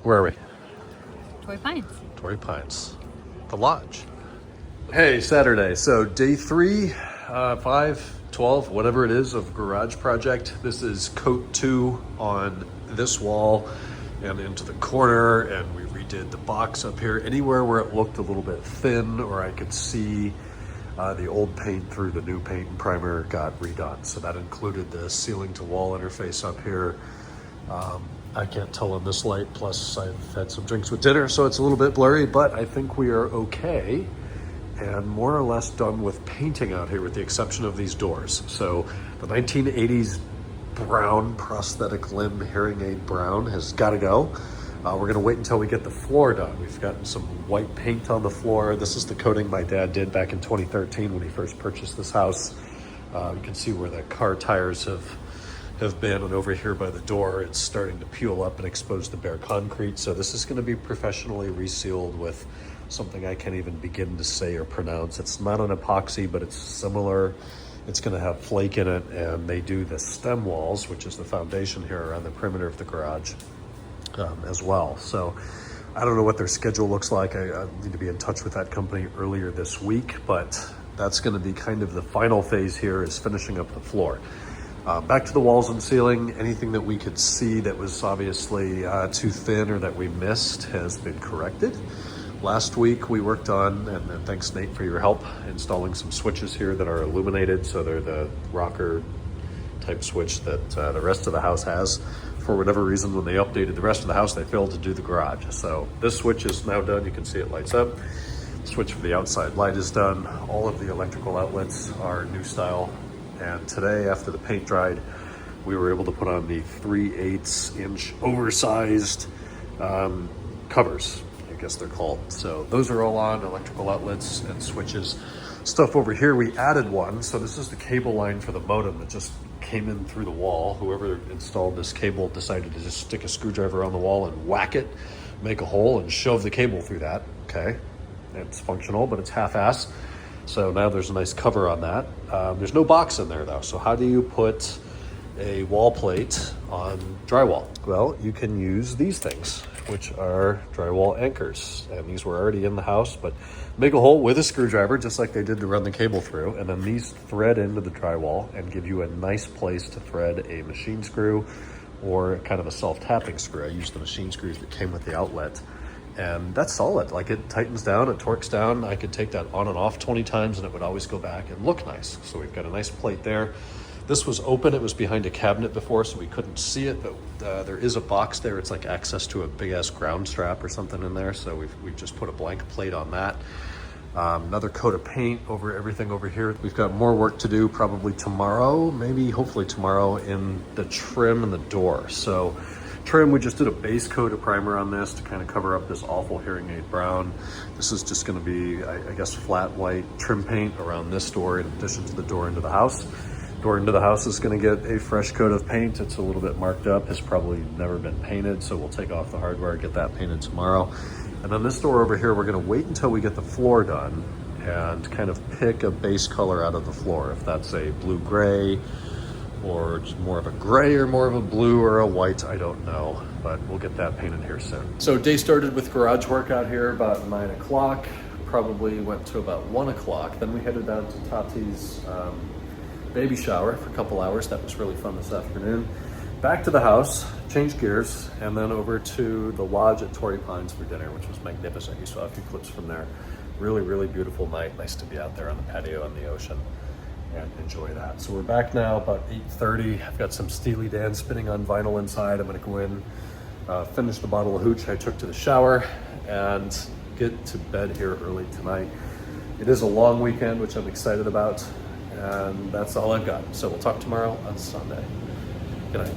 Where are we? Torrey Pines. Torrey Pines, the lodge. Hey, Saturday. So day 3, 5, 12, whatever it is of garage project. This is coat 2 on this wall and into the corner, and we redid the box up here. Anywhere where it looked a little bit thin or I could see the old paint through the new paint and primer got redone. So that included the ceiling to wall interface up here. I can't tell in this light, plus I've had some drinks with dinner, so it's a little bit blurry, but I think we are okay and more or less done with painting out here with the exception of these doors. So the 1980s brown prosthetic limb hearing aid brown has got to go. We're gonna wait until we get the floor done. We've gotten some white paint on the floor. This is the coating my dad did back in 2013 when he first purchased this house. You can see where the car tires have been, and over here by the door it's starting to peel up and expose the bare concrete. So this is going to be professionally resealed with something I can't even begin to say or pronounce. It's not an epoxy, but it's similar. It's going to have flake in it, and they do the stem walls, which is the foundation here around the perimeter of the garage as well. So I don't know what their schedule looks like. I need to be in touch with that company earlier this week, but that's going to be kind of the final phase here, is finishing up the floor. Back to the walls and ceiling, anything that we could see that was obviously too thin or that we missed has been corrected. Last week we worked on, and thanks Nate for your help, installing some switches here that are illuminated. So they're the rocker type switch that the rest of the house has. For whatever reason, when they updated the rest of the house, they failed to do the garage. So this switch is now done. You can see it lights up. The switch for the outside light is done. All of the electrical outlets are new style. And today, after the paint dried, we were able to put on the 3/8 inch oversized covers, I guess they're called. So those are all on, electrical outlets and switches. Stuff over here, we added one. So this is the cable line for the modem that just came in through the wall. Whoever installed this cable decided to just stick a screwdriver on the wall and whack it, make a hole and shove the cable through that. Okay, it's functional, but it's half-ass. So now there's a nice cover on that. There's no box in there though. So how do you put a wall plate on drywall? Well, you can use these things, which are drywall anchors. And these were already in the house, but make a hole with a screwdriver, just like they did to run the cable through. And then these thread into the drywall and give you a nice place to thread a machine screw or kind of a self-tapping screw. I used the machine screws that came with the outlet. And that's solid. Like, it tightens down, it torques down. I could take that on and off 20 times and it would always go back and look nice. So we've got a nice plate there. This was open, it was behind a cabinet before, so we couldn't see it, but there is a box there. It's like access to a big ass ground strap or something in there. So we've just put a blank plate on that. Another coat of paint over everything over here. We've got more work to do probably tomorrow, maybe hopefully tomorrow, in the trim and the door. So trim, we just did a base coat of primer on this to kind of cover up this awful hearing aid brown. This is just going to be, I guess, flat white trim paint around this door in addition to the door into the house. Door into the house is going to get a fresh coat of paint. It's a little bit marked up. It's probably never been painted, so we'll take off the hardware, get that painted tomorrow. And then this door over here, we're going to wait until we get the floor done and kind of pick a base color out of the floor. If that's a blue-gray, or just more of a gray or more of a blue or a white, I don't know, but we'll get that painted here soon. So day started with garage work out here about 9 o'clock, probably went to about 1 o'clock. Then we headed down to Tati's baby shower for a couple hours. That was really fun this afternoon. Back to the house, changed gears, and then over to the lodge at Torrey Pines for dinner, which was magnificent. You saw a few clips from there. Really, really beautiful night. Nice to be out there on the patio on the ocean and enjoy that. So we're back now about 8:30. I've got some Steely Dan spinning on vinyl inside. I'm gonna go in, finish the bottle of hooch I took to the shower, and get to bed here early tonight. It is a long weekend, which I'm excited about, and that's all I've got. So we'll talk tomorrow on Sunday. Good night.